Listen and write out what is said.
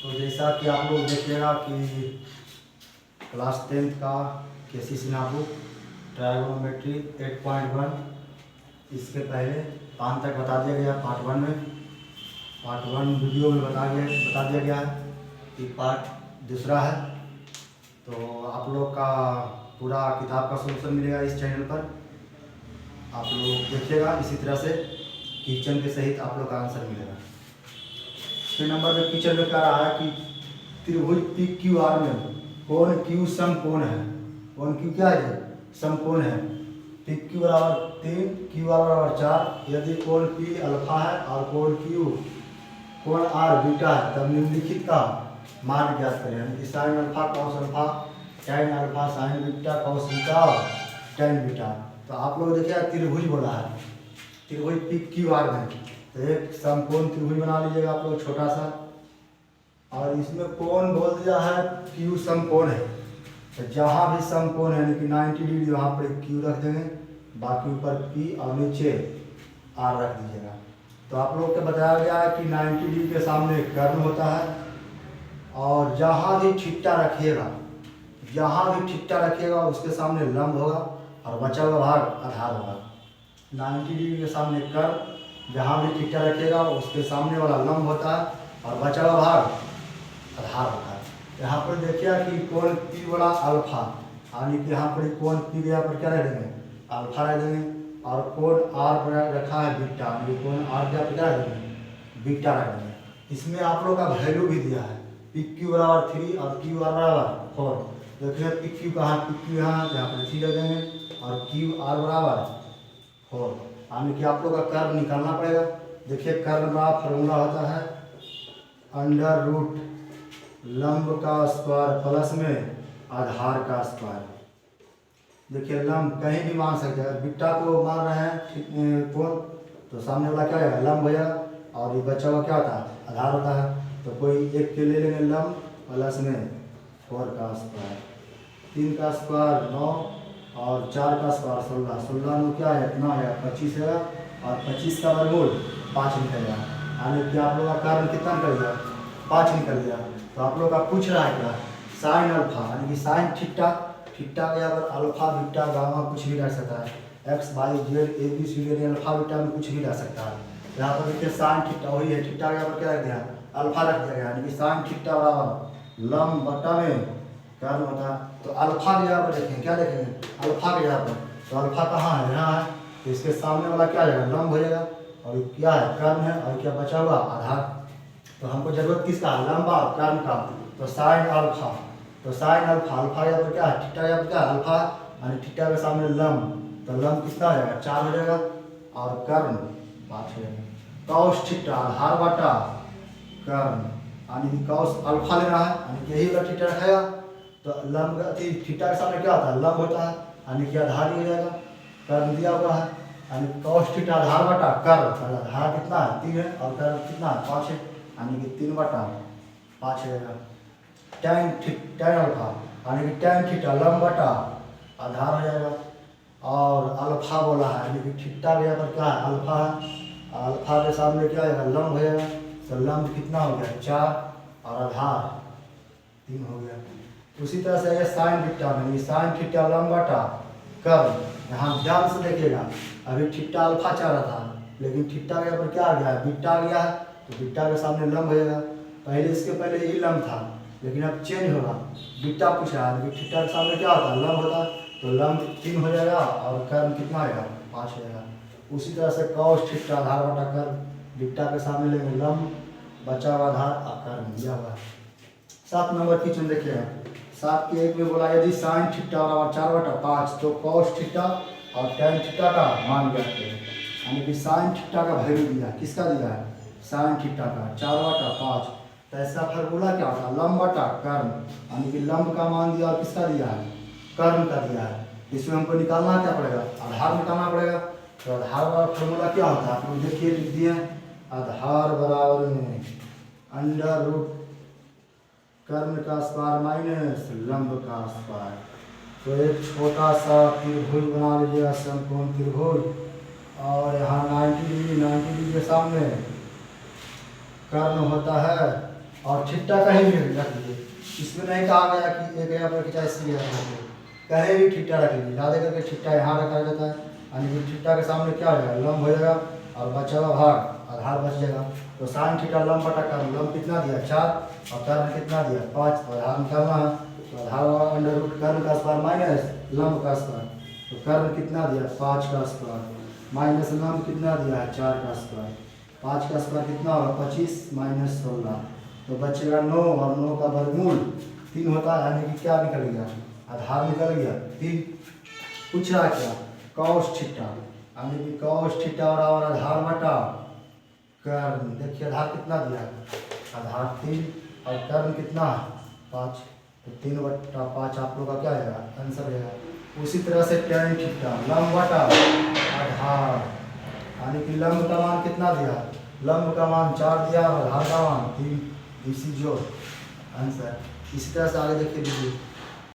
तो जैसा कि आप लोग देखिएगा कि क्लास 10th का केसी सिन्हापुर ट्रायगोनोमेट्री 8.1 इसके पहले 5 तक बता दिया गया पार्ट 1 में। पार्ट 1 वीडियो में बता दिया गया है कि पार्ट दूसरा है। तो आप लोग का पूरा किताब का सोल्यूशन मिलेगा इस चैनल पर। आप लोग देखिएगा इसी तरह से क्वेश्चन के सहित आप लोग का आंसर मिलेगा। 6 नंबर में क्वेश्चन में कह रहा है कि त्रिभुज पी क्यू आर में कोण क्यू समकोण है। कोण क्यू क्या है? समकोण है। पी क्यू बराबर 3, क्यू आर बराबर 4। यदि कोण पी अल्फा है और कोण आर बीटा है तब निम्नलिखित का मान ज्ञात करें। यानी कि sine alpha cos alpha tan alpha sign beta cos beta और tan बीटा। तो आप लोग देखिए त्रिभुज बोला है, त्रिभुज पी क्यू आर में तो एक समकोण त्रिभुज बना लीजिएगा आप लोग छोटा सा। और इसमें कोण बोल दिया है क्यू समकोण है। तो जहाँ भी समकोण है यानी कि 90 डिग्री वहाँ पर क्यू रख देंगे, बाकी ऊपर पी और नीचे आर रख दीजिएगा। तो आप लोग को बताया गया है कि 90 डिग्री के सामने कर्ण होता है और जहाँ भी ठिट्टा रखिएगा उसके सामने लंब होगा और बचा हुआ भाग आधार होगा। 90 डिग्री के सामने कर्ण, जहाँ भी ठिट्टा रखिएगा उसके सामने वाला लंब होता है और बचा हुआ भाग आधार होता है। यहाँ पर देखिए कि कोण पी वाला अल्फा, यानी कि यहाँ पर कोण पी गया पर क्या रख देंगे? अल्फा रख देंगे। और कोण आर पर रखा है बीटा, यानी कोण आर क्या रख देंगे? बीटा रख देंगे। इसमें आप लोग का वैल्यू भी दिया है, पी क्यू बराबर 3 और क्यू आर बराबर 4। देखिए पी क्यू कहाँ, पी क्यू यहाँ पर 3 रख देंगे और क्यू आर बराबर 4। यानी कि आप लोग का कर्व निकालना पड़ेगा। देखिए कर्व का फॉर्मूला होता है अंडर रूट लंब का स्क्वायर प्लस में आधार का स्क्वायर। देखिए लंब कहीं भी मान सकते हैं। अगर बीटा को मान रहे हैं कोण तो सामने वाला क्या है? लंब हो जाएगा और ये बचा हुआ क्या होता है? आधार होता है। तो कोई एक के ले लेंगे लंब प्लस में 4 का स्क्वायर, 3 का स्क्वायर 9 और 4 का स्क्वायर 16। 16 में क्या है? इतना है 25 है और 25 का वर्गमूल 5 निकलेगा। यानी कि आप लोग का कारण कितना निकल गया? 5 निकल गया। तो आप लोग का पूछ रहा है क्या? साइन अल्फा, यानी कि साइन थीटा के यहाँ पर अल्फा बीटा गामा कुछ भी रह सकता है। X Y Z A B C D alpha beta में कुछ भी रह सकता है। यहाँ पर देखिए साइन थीटा वही है, थीटा के यहाँ पर क्या रख दिया? अल्फा रख दिया गया। यानी कि साइन थीटा बराबर लंब बटा में कर्ण होता है। तो अल्फा के यहाँ पर देखेंगे, क्या देखेंगे? अल्फा के यहाँ पर। तो अल्फा कहाँ है? यहाँ है। तो इसके सामने वाला क्या जाएगा? लंब हो जाएगा और क्या है? कर्ण है। और क्या बचा हुआ? आधार। तो हमको जरूरत किसका? लंबा कर्ण का। तो साइन अल्फा, तो साइन अल्फा, अल्फा यहाँ पर क्या है? थीटा यहाँ पर क्या? अल्फा, यानी थीटा के सामने लंब। तो लंब कितना हो जाएगा? 4 हो जाएगा और कर्ण 5 हो जाएगा। कॉस थीटा आधार बटा कर्ण, यानी कि कॉस अल्फा लेना है, यानी कि यही वाला थीटा रखेगा तो लंब थीटा के सामने क्या होता है? लंब होता है, यानी कि आधार ही हो जाएगा। कर्ण दिया हुआ है यानी कॉस थीटा आधार बटा कर्ण। आधार कितना है? 3 है और कर्ण कितना है? 5 है, यानी कि 3 बटा 5 रहेगा। tan अल्फा यानी कि tan थीटा लंब बटा आधार हो जाएगा। और अल्फा बोला है यानी कि थीटा के यहाँ पर क्या है? अल्फा है। अल्फा के सामने क्या आएगा? लंब हो जाएगा। तो लंब कितना हो गया? 4 और आधार 3 हो गया। उसी तरह से साइन थीटा में साइन थीटा लंब बटा कर्ण। यहाँ ध्यान से देखिएगा, अभी थीटा अल्फा चाह रहा था लेकिन थीटा के यहाँ पर क्या आ गया है? बीटा आ गया है। तो बीटा के सामने लंब हो जाएगा। पहले इसके पहले यही लंब था लेकिन अब चेंज होगा। बीटा पूछ रहा है, थीटा के सामने क्या होता है? लंब होता है। तो लंब 3 हो जाएगा और कर्ण कितना आएगा? 5 हो जाएगा। उसी तरह से कॉस थीटा आधार बटा कर्ण, बीटा के सामने लेंगे लंब, बचा हुआ आधार और कर्ण दिया हुआ है। 7 नंबर क्वेश्चन देखिएगा। 7 के 1 में बोला यदि साइन थीटा बराबर 4 बटा 5 तो कॉस थीटा और tan थीटा का मान ज्ञात करें। यानी कि साइन थीटा का वैल्यू दिया, किसका दिया है? साइन थीटा का 4 बटा 5। तो ऐसा फार्मूला क्या होता है? लंब बटा कर्ण, यानी कि लंब का मान दिया और किसका दिया है? कर्ण का दिया है। इसमें हमको निकालना क्या पड़ेगा? आधार निकालना पड़ेगा। तो आधार वाला फार्मूला क्या होता है? आप लोग देखिए लिख दिए आधार बराबर में अंडर रूट कर्ण का स्क्वायर माइनस लंब का स्क्वायर। तो एक छोटा सा त्रिभुज बना लीजिएगा, समकोण त्रिभुज। और यहाँ 90 डिग्री के सामने कर्ण होता है और छिट्टा कहीं भी रख लीजिए। इसमें नहीं कहा गया कि एक यहाँ पर खिंचा इसलिए कहीं भी छिट्टा रख लीजिए। ज़्यादा करके छिट्टा यहाँ रखा जाता है, यानी कि छिट्टा के सामने क्या हो जाएगा, लंब हो जाएगा और बचा हुआ भाग आधार बच जाएगा। तो साइन थीटा लंब बटा कर्म, लंब कितना दिया 4 और कर्म कितना दिया 5, तो आधार निकालना है। तो आधार अंडर रूट कर्म का स्क्वायर माइनस लंब का स्क्वायर, तो कर्म कितना दिया 5 का स्क्वायर माइनस लंब कितना दिया है 4 का स्क्वायर। 5 का स्क्वायर कितना होगा 25 माइनस 16, तो बचेगा 9 और 9 का वर्गमूल 3 होता है, यानी कि क्या निकल गया आधार निकल गया 3। पूछ रहा क्या कॉस थीटा, यानी कि कॉस थीटा और आधार बटा कर्म। देखिए आधार कितना दिया है आधार 3 और कर्म कितना 5, तो 3 बटा 5 आप लोग का क्या आएगा आंसर रहेगा। उसी तरह से tan थीटा लंब बटा आधार, यानी कि लंब का मान कितना दिया, लंब का मान 4 दिया और आधार का मान 3, इसी जो आंसर। इसी तरह से आगे देखिए दीजिए